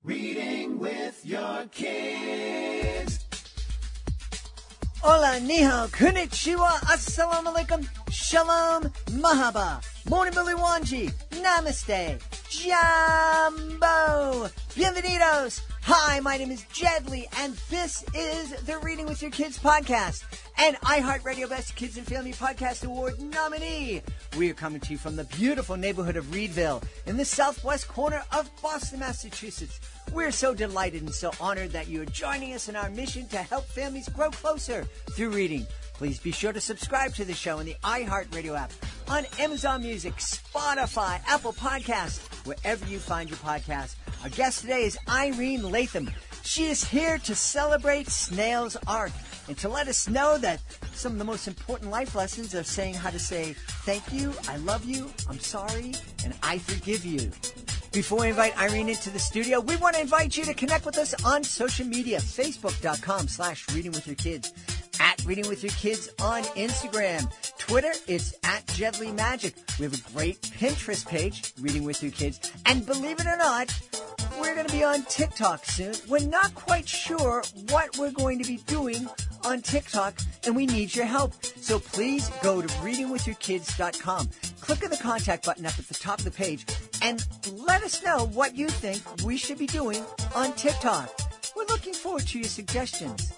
Reading with your kids. Hola, ni hao, konnichiwa, assalamu alaikum, shalom, mahaba, morning billy wanji, namaste, jambo, bienvenidos. Hi, my name is Jedlie, and this is the Reading with Your Kids podcast, an iHeartRadio Best Kids and Family Podcast Award nominee. We are coming to you from the beautiful neighborhood of Reedville in the southwest corner of Boston, Massachusetts. We're so delighted and so honored that you are joining us in our mission to help families grow closer through reading. Please be sure to subscribe to the show in the iHeartRadio app, on Amazon Music, Spotify, Apple Podcasts, wherever you find your podcast. Our guest today is Irene Latham. She is here to celebrate Snails Ark and to let us know that some of the most important life lessons are saying how to say thank you, I love you, I'm sorry, and I forgive you. Before we invite Irene into the studio, we want to invite you to connect with us on social media, facebook.com/readingwithyourkids, at Reading With Your Kids on Instagram. Twitter, it's at Jedlie Magic. We have a great Pinterest page, Reading With Your Kids. And believe it or not, we're going to be on TikTok soon. We're not quite sure what we're going to be doing on TikTok, and we need your help. So please go to readingwithyourkids.com. Click on the contact button up at the top of the page and let us know what you think we should be doing on TikTok. We're looking forward to your suggestions.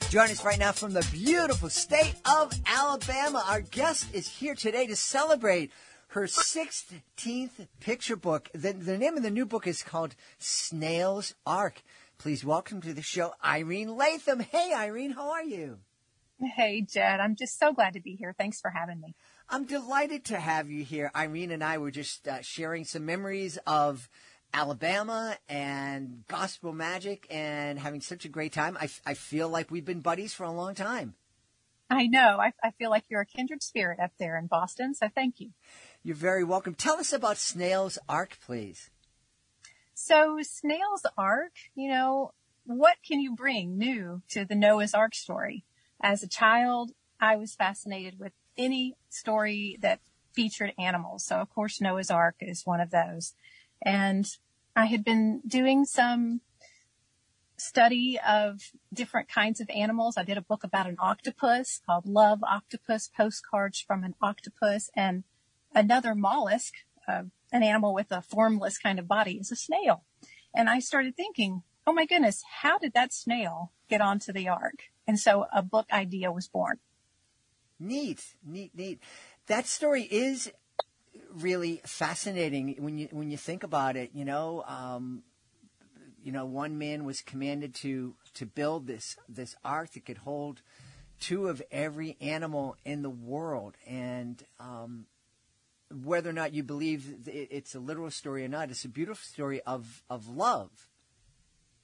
Join us right now from the beautiful state of Alabama. Our guest is here today to celebrate her 16th picture book. The name of the new book is called Snails Ark. Please welcome to the show, Irene Latham. Hey, Irene, how are you? Hey, Jed. I'm just so glad to be here. Thanks for having me. I'm delighted to have you here. Irene and I were just sharing some memories of Alabama and gospel magic and having such a great time. I feel like we've been buddies for a long time. I know. I feel like you're a kindred spirit up there in Boston, so thank you. You're very welcome. Tell us about Snails Ark, please. So Snails Ark, what can you bring new to the Noah's Ark story? As a child, I was fascinated with any story that featured animals. So, of course, Noah's Ark is one of those. And I had been doing some study of different kinds of animals. I did a book about an octopus called Love Octopus, Postcards from an Octopus, and another mollusk, an animal with a formless kind of body, is a snail. And I started thinking, oh my goodness, how did that snail get onto the ark? And so a book idea was born. Neat. That story is really fascinating when you think about it. One man was commanded to build this ark that could hold two of every animal in the world. And whether or not you believe it's a literal story or not, it's a beautiful story of love.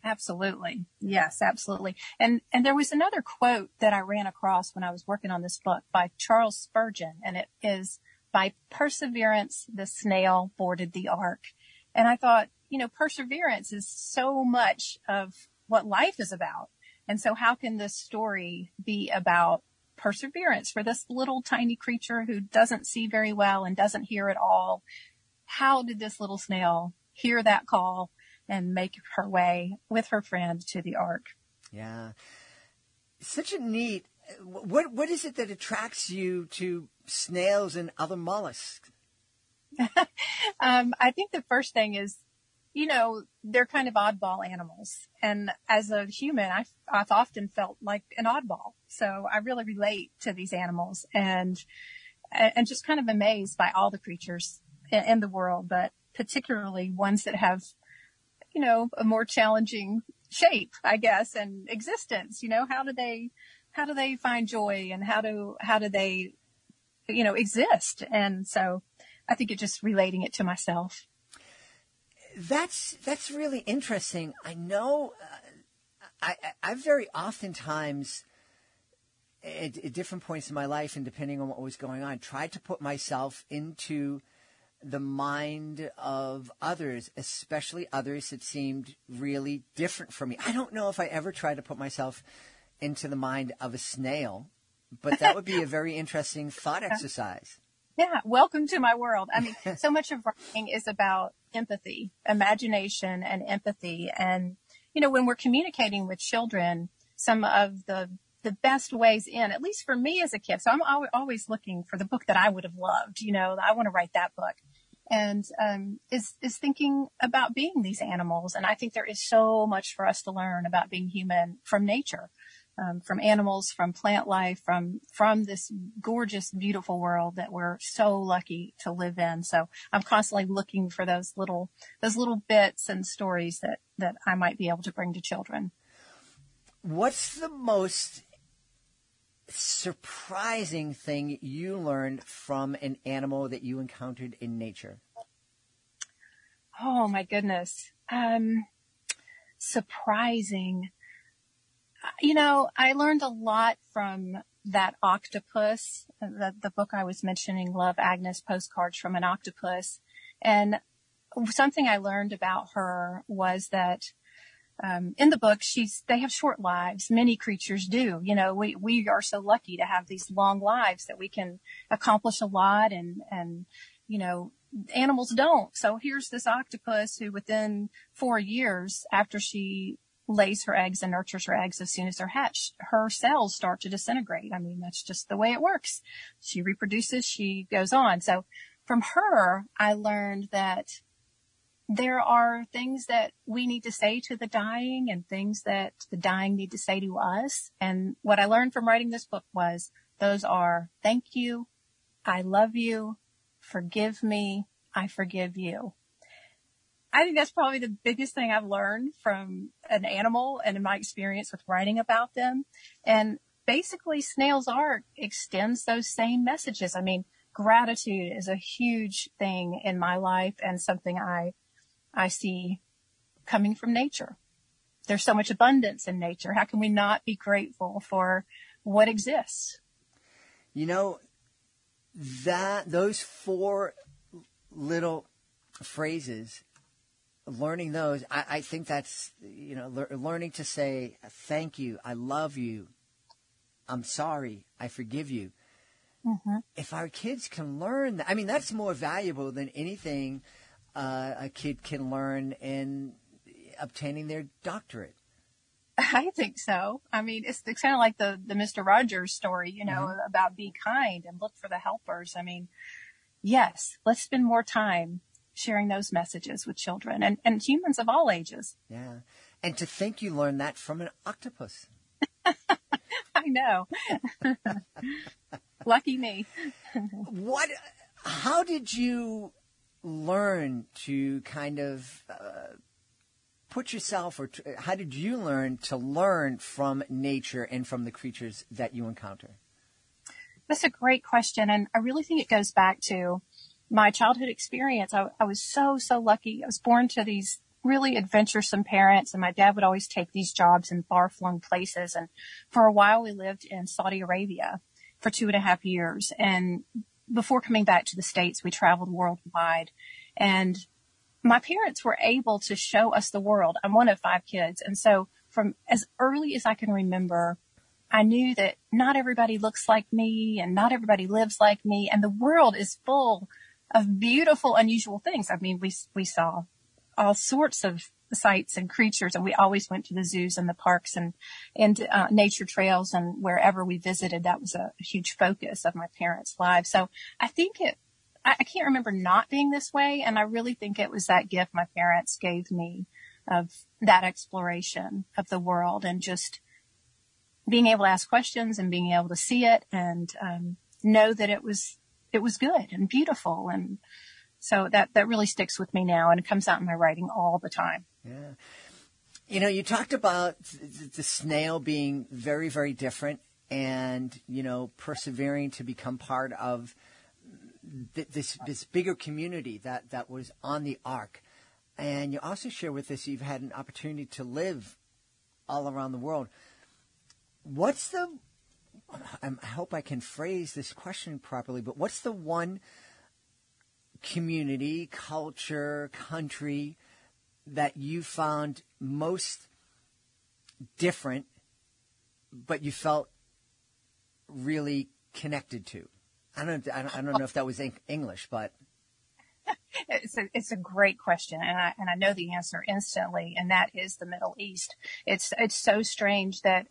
Absolutely. Yes, absolutely. And there was another quote that I ran across when I was working on this book by Charles Spurgeon, and it is, "By perseverance, the snail boarded the ark." And I thought, perseverance is so much of what life is about. And so how can this story be about perseverance for this little tiny creature who doesn't see very well and doesn't hear at all? How did this little snail hear that call and make her way with her friend to the ark? Yeah. Such a neat, what is it that attracts you to snails and other mollusks? I think the first thing is, they're kind of oddball animals. And as a human, I've often felt like an oddball. So I really relate to these animals and just kind of amazed by all the creatures in the world, but particularly ones that have, a more challenging shape, I guess, and existence. How do they find joy, and how do they, exist? And so I think it's just relating it to myself. That's really interesting. I know I very oftentimes at different points in my life, and depending on what was going on, tried to put myself into the mind of others, especially others that seemed really different from me. I don't know if I ever tried to put myself into the mind of a snail, but that would be a very interesting thought exercise. Yeah, welcome to my world. I mean, so much of writing is about empathy, imagination and empathy. And, when we're communicating with children, some of the best ways in, at least for me as a kid. So I'm always looking for the book that I would have loved, I want to write that book. And, is thinking about being these animals. And I think there is so much for us to learn about being human from nature. From animals, from plant life, from this gorgeous, beautiful world that we're so lucky to live in. So I'm constantly looking for those little bits and stories that I might be able to bring to children. What's the most surprising thing you learned from an animal that you encountered in nature? Oh my goodness. Surprising. I learned a lot from that octopus, the book I was mentioning, Love, Agnes, Postcards from an Octopus. And something I learned about her was that, in the book, they have short lives. Many creatures do. We are so lucky to have these long lives that we can accomplish a lot and animals don't. So here's this octopus who within 4 years after she lays her eggs and nurtures her eggs, as soon as they're hatched, her cells start to disintegrate. I mean, that's just the way it works. She reproduces, she goes on. So from her, I learned that there are things that we need to say to the dying and things that the dying need to say to us. And what I learned from writing this book was those are thank you, I love you, forgive me, I forgive you. I think that's probably the biggest thing I've learned from an animal and in my experience with writing about them. And basically, Snails Ark extends those same messages. I mean, gratitude is a huge thing in my life and something I see coming from nature. There's so much abundance in nature. How can we not be grateful for what exists? Those 4 little phrases, learning those, I think that's, learning to say, thank you, I love you, I'm sorry, I forgive you. Mm-hmm. If our kids can learn that, I mean, that's more valuable than anything a kid can learn in obtaining their doctorate. I think so. I mean, it's kind of like the Mr. Rogers story, mm-hmm. about be kind and look for the helpers. I mean, yes, let's spend more time sharing those messages with children and humans of all ages. Yeah. And to think you learned that from an octopus. I know. Lucky me. How did you learn to kind of put yourself, how did you learn to learn from nature and from the creatures that you encounter? That's a great question. And I really think it goes back to my childhood experience. I was so lucky. I was born to these really adventuresome parents, and my dad would always take these jobs in far-flung places. And for a while, we lived in Saudi Arabia for 2.5 years. And before coming back to the States, we traveled worldwide. And my parents were able to show us the world. I'm one of 5 kids. And so from as early as I can remember, I knew that not everybody looks like me and not everybody lives like me. And the world is full of beautiful, unusual things. I mean, we saw all sorts of sights and creatures, and we always went to the zoos and the parks and nature trails, and wherever we visited, that was a huge focus of my parents' lives. So I think I can't remember not being this way, and I really think it was that gift my parents gave me of that exploration of the world and just being able to ask questions and being able to see it and know that it was good and beautiful. And so that really sticks with me now, and it comes out in my writing all the time. Yeah. You talked about the snail being very, very different and, persevering to become part of this bigger community that was on the Ark. And you also share with us you've had an opportunity to live all around the world. I hope I can phrase this question properly, but what's the one community, culture, country that you found most different, but you felt really connected to? I don't know if that was English, but It's a great question, and I know the answer instantly, and that is the Middle East. It's so strange that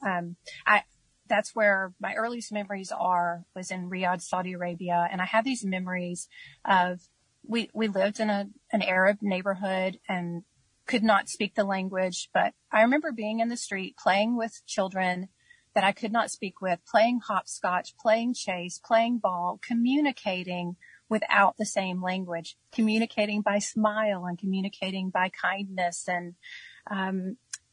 that's where my earliest memories was in Riyadh, Saudi Arabia, and I have these memories of we lived in an Arab neighborhood and could not speak the language, but I remember being in the street playing with children that I could not speak with, playing hopscotch, playing chase, playing ball, communicating without the same language, communicating by smile and communicating by kindness. And,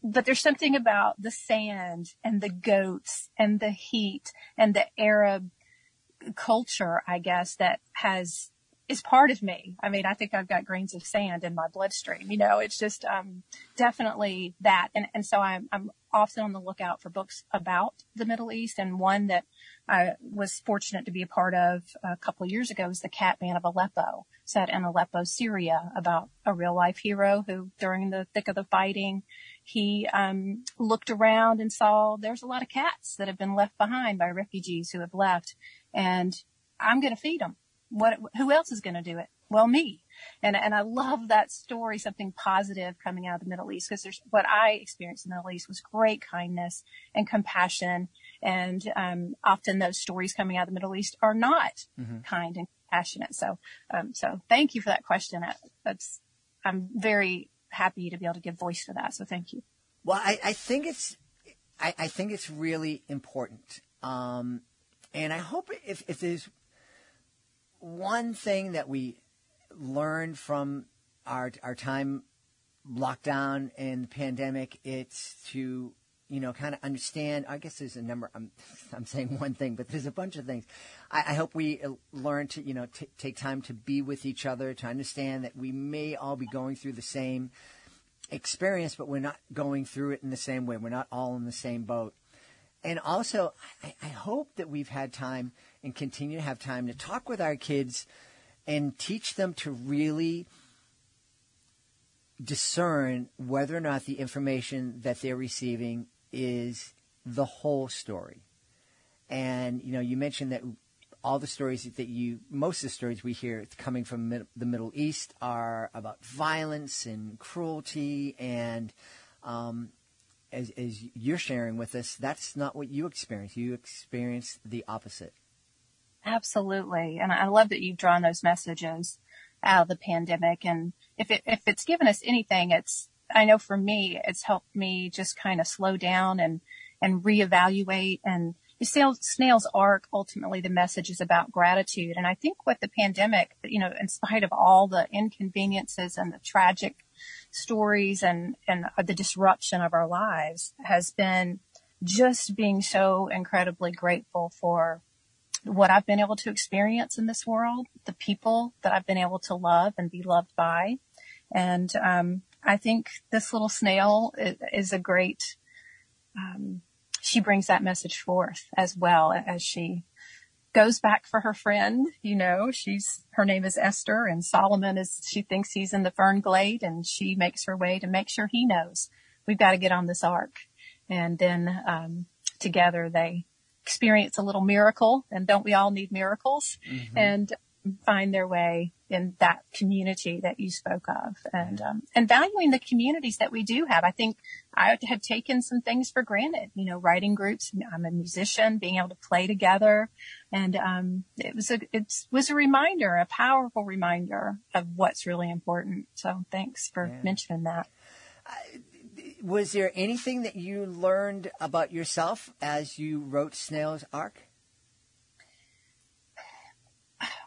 but there's something about the sand and the goats and the heat and the Arab culture, I guess, that is part of me. I mean, I think I've got grains of sand in my bloodstream. It's just, definitely that. And so I'm often on the lookout for books about the Middle East. And one that I was fortunate to be a part of a couple of years ago was the Cat Man of Aleppo, set in Aleppo, Syria, about a real life hero who, during the thick of the fighting, he looked around and saw there's a lot of cats that have been left behind by refugees who have left, and I'm going to feed them. Who else is going to do it? Well, me. And I love that story, something positive coming out of the Middle East, because what I experienced in the Middle East was great kindness and compassion. And, often those stories coming out of the Middle East are not kind and compassionate. So thank you for that question. I'm very happy to be able to give voice to that. So thank you. Well, I think it's really important. And I hope if there's one thing that we learned from our time locked down in the pandemic, it's to, kind of understand. I guess there's a number. I'm saying one thing, but there's a bunch of things. I hope we learn to, take time to be with each other, to understand that we may all be going through the same experience, but we're not going through it in the same way. We're not all in the same boat. And also, I hope that we've had time and continue to have time to talk with our kids and teach them to really discern whether or not the information that they're receiving is the whole story. And, you mentioned that all the stories most of the stories we hear coming from the Middle East are about violence and cruelty, and as you're sharing with us, that's not what you experience. You experience the opposite. Absolutely. And I love that you've drawn those messages out of the pandemic. And if it's given us anything, I know for me, it's helped me just kind of slow down and reevaluate. And Snails Ark, ultimately the message is about gratitude. And I think what the pandemic, in spite of all the inconveniences and the tragic stories and the disruption of our lives, has been just being so incredibly grateful for what I've been able to experience in this world, the people that I've been able to love and be loved by. And I think this little snail is a great, she brings that message forth as well as she goes back for her friend. Her name is Esther, and Solomon she thinks he's in the fern glade, and she makes her way to make sure he knows we've got to get on this ark. And then together they experience a little miracle, and don't we all need miracles? Mm-hmm. And find their way in that community that you spoke of, and valuing the communities that we do have. I think I have taken some things for granted, writing groups. I'm a musician, being able to play together. And, it was a reminder, a powerful reminder of what's really important. So thanks for mentioning that. Was there anything that you learned about yourself as you wrote Snails Ark?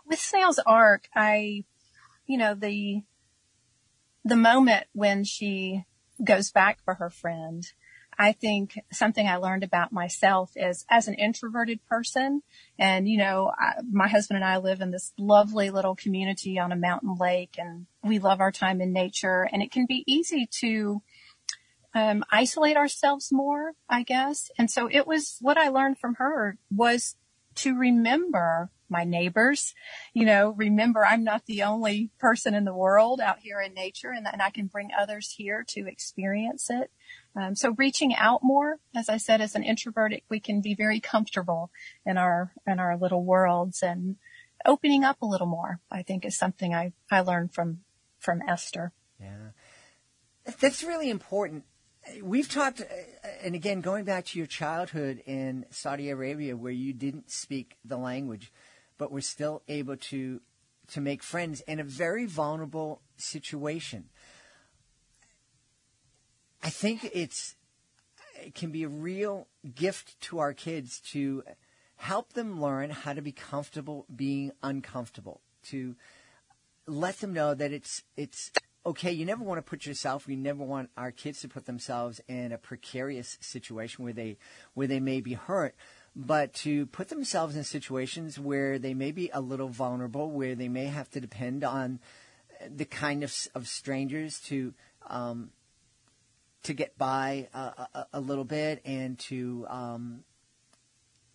With Snails Ark, the moment when she goes back for her friend, I think something I learned about myself is, as an introverted person, and, my husband and I live in this lovely little community on a mountain lake, and we love our time in nature, and it can be easy to isolate ourselves more, I guess. And so what I learned from her was to remember my neighbors, remember I'm not the only person in the world out here in nature, and I can bring others here to experience it. So reaching out more, as I said, as an introvert, we can be very comfortable in our little worlds. And opening up a little more, I think, is something I learned from Esther. Yeah. That's really important. We've talked, and again, going back to your childhood in Saudi Arabia where you didn't speak the language, but were still able to make friends in a very vulnerable situation. I think it can be a real gift to our kids to help them learn how to be comfortable being uncomfortable, to let them know that it's okay. You never want to put yourself, we never want our kids to put themselves in a precarious situation where they may be hurt, but to put themselves in situations where they may be a little vulnerable, where they may have to depend on the kindness of strangers to get by a little bit, and to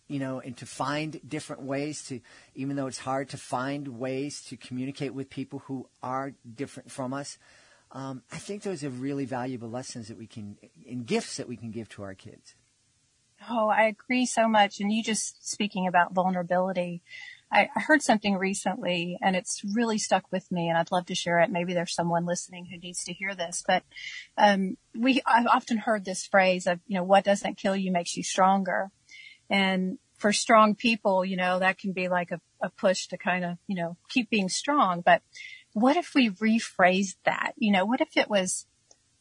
and to find different ways to, even though it's hard, to find ways to communicate with people who are different from us. I think those are really valuable lessons that we can, and gifts that we can give to our kids. Oh, I agree so much. And you just speaking about vulnerability, I heard something recently and it's really stuck with me, and I'd love to share it. Maybe there's someone listening who needs to hear this, but I've often heard this phrase of, what doesn't kill you makes you stronger. And for strong people, that can be like a push to kind of, keep being strong. But what if we rephrased that? What if it was,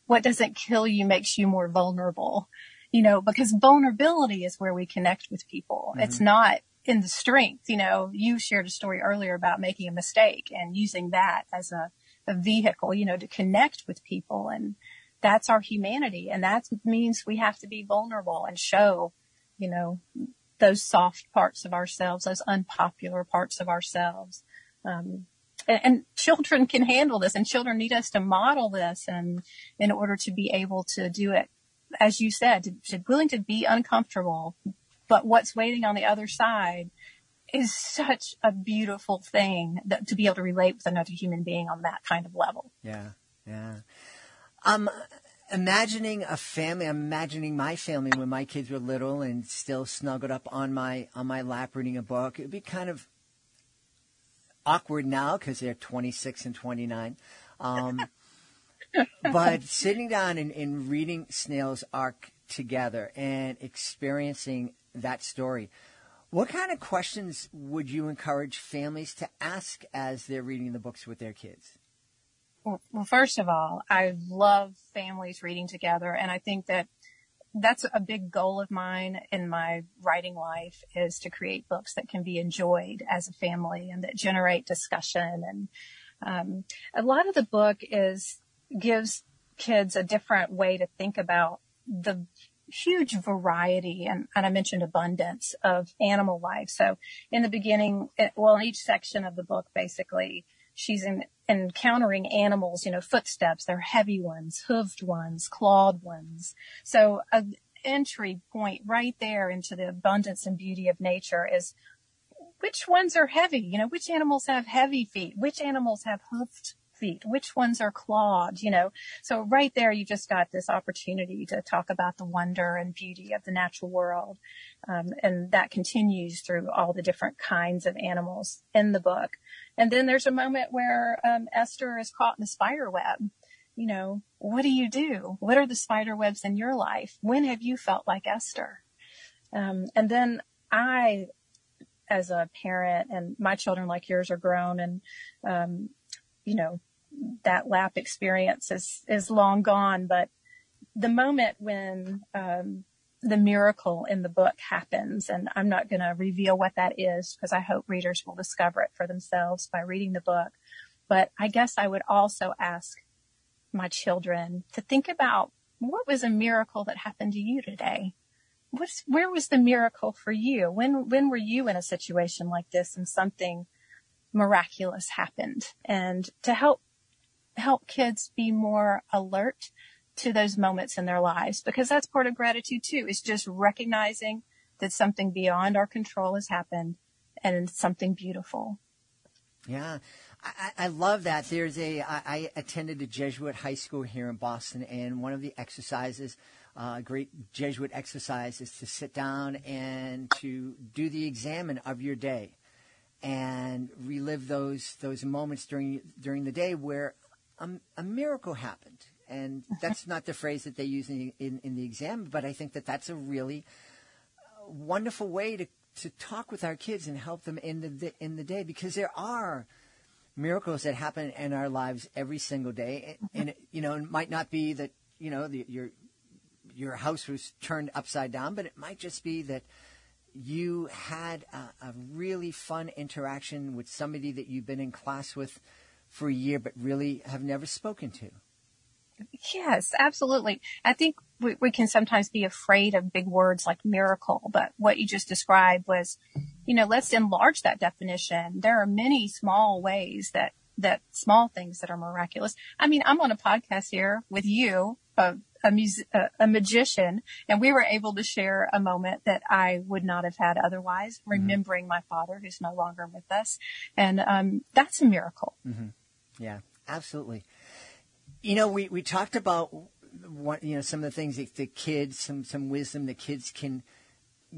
what doesn't kill you makes you more vulnerable? Because vulnerability is where we connect with people. Mm-hmm. It's not in the strength. You shared a story earlier about making a mistake and using that as a vehicle, to connect with people. And that's our humanity. And that means we have to be vulnerable and show, those soft parts of ourselves, those unpopular parts of ourselves. And children can handle this, and children need us to model this, and in order to be able to do it, as you said, to willing to be uncomfortable, but what's waiting on the other side is such a beautiful thing to be able to relate with another human being on that kind of level. Yeah. Imagining a family, I'm imagining my family when my kids were little and still snuggled up on my lap reading a book. It'd be kind of awkward now because they're 26 and 29. But sitting down and reading Snails Ark together and experiencing that story, what kind of questions would you encourage families to ask as they're reading the books with their kids? Well, first of all, I love families reading together, and I think that that's a big goal of mine in my writing life, is to create books that can be enjoyed as a family and that generate discussion. And a lot of the book gives kids a different way to think about the huge variety, and I mentioned abundance of animal life. So in the beginning, in each section of the book, basically, she's encountering animals, footsteps. They're heavy ones, hooved ones, clawed ones. So an entry point right there into the abundance and beauty of nature is, which ones are heavy? Which animals have heavy feet? Which animals have hoofed feet? Which ones are clawed? So right there, you just got this opportunity to talk about the wonder and beauty of the natural world. And that continues through all the different kinds of animals in the book. And then there's a moment where Esther is caught in a spider web. What do you do? What are the spider webs in your life? When have you felt like Esther? And then I, as a parent, and my children like yours are grown, and that lap experience is long gone. But the moment when the miracle in the book happens, and I'm not going to reveal what that is because I hope readers will discover it for themselves by reading the book. But I guess I would also ask my children to think about, what was a miracle that happened to you today? Where was the miracle for you? When were you in a situation like this and something miraculous happened? And to help kids be more alert to those moments in their lives, because that's part of gratitude too, is just recognizing that something beyond our control has happened and something beautiful. Yeah. I love that. I attended a Jesuit high school here in Boston, and one of the exercises, great Jesuit exercise, is to sit down and to do the examine of your day. and relive those moments during the day where a miracle happened. And that's not the phrase that they use in the exam, but I think that that's a really wonderful way to talk with our kids and help them in the day, because there are miracles that happen in our lives every single day. And it might not be that, your house was turned upside down, but it might just be that you had a really fun interaction with somebody that you've been in class with for a year, but really have never spoken to. Yes, absolutely. I think we can sometimes be afraid of big words like miracle, but what you just described was, let's enlarge that definition. There are many small ways that small things that are miraculous. I mean, I'm on a podcast here with you, a magician, and we were able to share a moment that I would not have had otherwise, remembering my father who's no longer with us. And that's a miracle. Mm-hmm. Yeah, absolutely. We talked about some of the things that the kids, some wisdom the kids can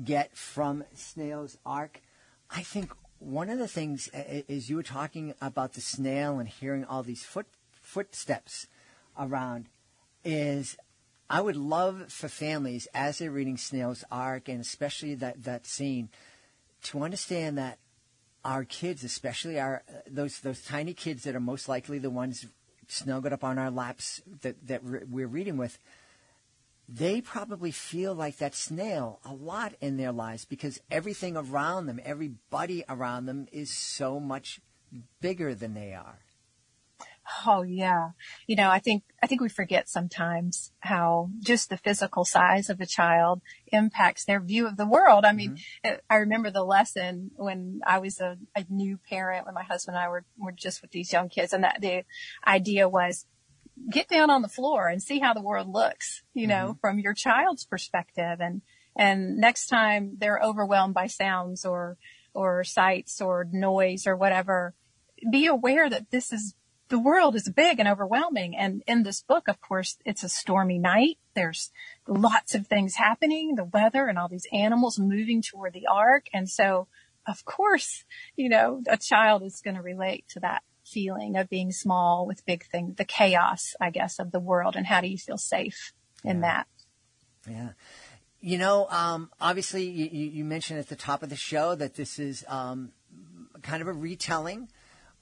get from Snails Ark. I think one of the things is you were talking about the snail and hearing all these footsteps around is I would love for families as they're reading Snails Ark, and especially that scene, to understand that our kids, especially those tiny kids that are most likely the ones snuggled up on our laps that we're reading with, they probably feel like that snail a lot in their lives, because everything around them, everybody around them is so much bigger than they are. Oh yeah. I think we forget sometimes how just the physical size of a child impacts their view of the world. I mean, I remember the lesson when I was a new parent, when my husband and I were just with these young kids, and that the idea was get down on the floor and see how the world looks, from your child's perspective. And next time they're overwhelmed by sounds or sights or noise or whatever, be aware that the world is big and overwhelming. And in this book, of course, it's a stormy night. There's lots of things happening, the weather and all these animals moving toward the ark. And so, of course, a child is going to relate to that feeling of being small with big things, the chaos, I guess, of the world. And how do you feel safe in that? Yeah. Obviously, you mentioned at the top of the show that this is kind of a retelling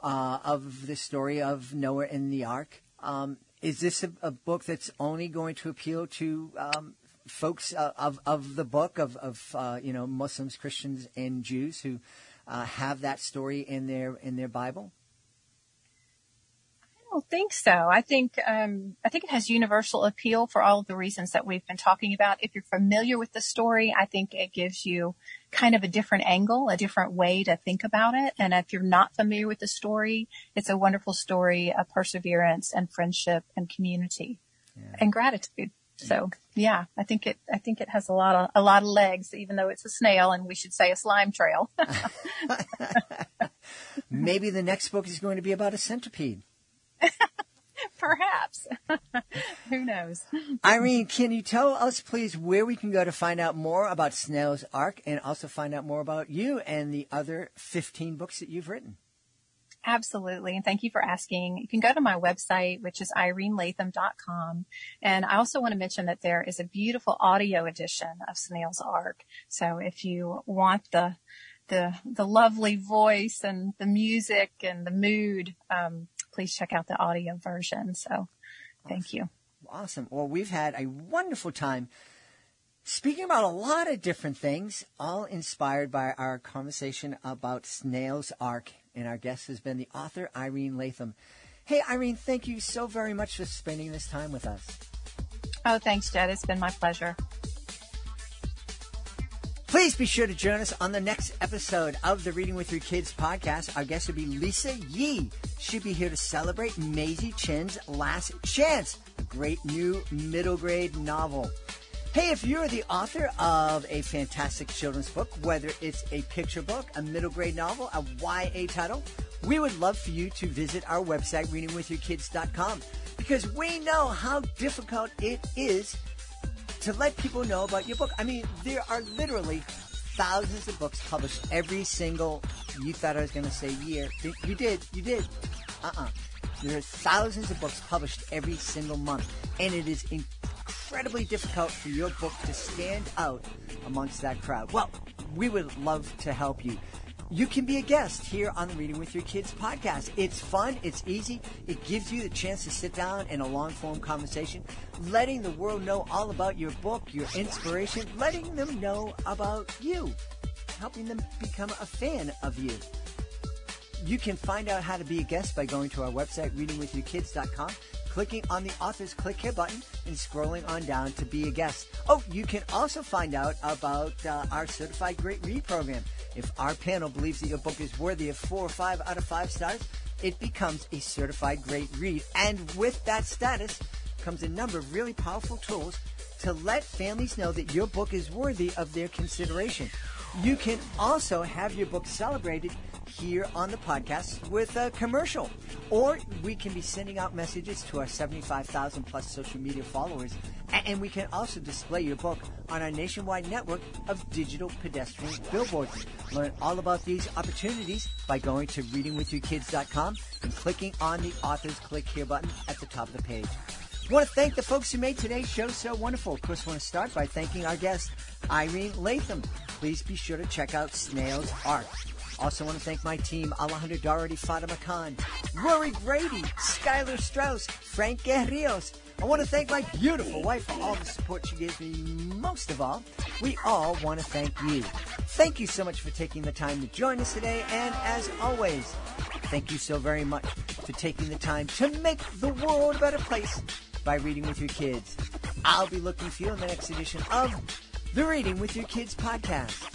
of the story of Noah and the Ark. Is this a book that's only going to appeal to folks of the book of Muslims, Christians, and Jews who have that story in their Bible? I don't think so. I think it has universal appeal for all of the reasons that we've been talking about. If you're familiar with the story, I think it gives you kind of a different angle, a different way to think about it. And if you're not familiar with the story, it's a wonderful story of perseverance and friendship and community and gratitude. So yeah, I think it has a lot of legs, even though it's a snail, and we should say a slime trail. Maybe the next book is going to be about a centipede. Perhaps. Who knows? Irene, can you tell us, please, where we can go to find out more about Snails Ark and also find out more about you and the other 15 books that you've written? Absolutely. And thank you for asking. You can go to my website, which is irenelatham.com. And I also want to mention that there is a beautiful audio edition of Snails Ark. So if you want the lovely voice and the music and the mood, please check out the audio version. So thank you. Awesome. Well, we've had a wonderful time speaking about a lot of different things, all inspired by our conversation about Snails Ark. And our guest has been the author, Irene Latham. Hey, Irene, thank you so very much for spending this time with us. Oh, thanks, Jed. It's been my pleasure. Please be sure to join us on the next episode of the Reading with Your Kids podcast. Our guest will be Lisa Yee. She'll be here to celebrate Maisie Chen's Last Chance, a great new middle grade novel. Hey, if you're the author of a fantastic children's book, whether it's a picture book, a middle grade novel, a YA title, we would love for you to visit our website, readingwithyourkids.com, because we know how difficult it is to let people know about your book. I mean, there are literally thousands of books published every single, you thought I was going to say year. You did. There are thousands of books published every single month, and it is incredibly difficult for your book to stand out amongst that crowd. Well, we would love to help you. You can be a guest here on the Reading with Your Kids podcast. It's fun. It's easy. It gives you the chance to sit down in a long-form conversation, letting the world know all about your book, your inspiration, letting them know about you, helping them become a fan of you. You can find out how to be a guest by going to our website, readingwithyourkids.com, clicking on the author's click here button, and scrolling on down to be a guest. Oh, you can also find out about our Certified Great Read program. If our panel believes that your book is worthy of 4 or 5 out of 5 stars, it becomes a Certified Great Read. And with that status comes a number of really powerful tools to let families know that your book is worthy of their consideration. You can also have your book celebrated here on the podcast with a commercial. Or we can be sending out messages to our 75,000 plus social media followers. And we can also display your book on our nationwide network of digital pedestrian billboards. Learn all about these opportunities by going to readingwithyourkids.com and clicking on the author's click here button at the top of the page. I want to thank the folks who made today's show so wonderful. Of course, I want to start by thanking our guest, Irene Latham. Please be sure to check out Snails Ark. Also want to thank my team, Alejandro Doherty, Fatima Khan, Rory Grady, Skylar Strauss, Frank Guerrillos. I want to thank my beautiful wife for all the support she gives me. Most of all, we all want to thank you. Thank you so much for taking the time to join us today. And as always, thank you so very much for taking the time to make the world a better place by reading with your kids. I'll be looking for you in the next edition of the Reading with Your Kids podcast.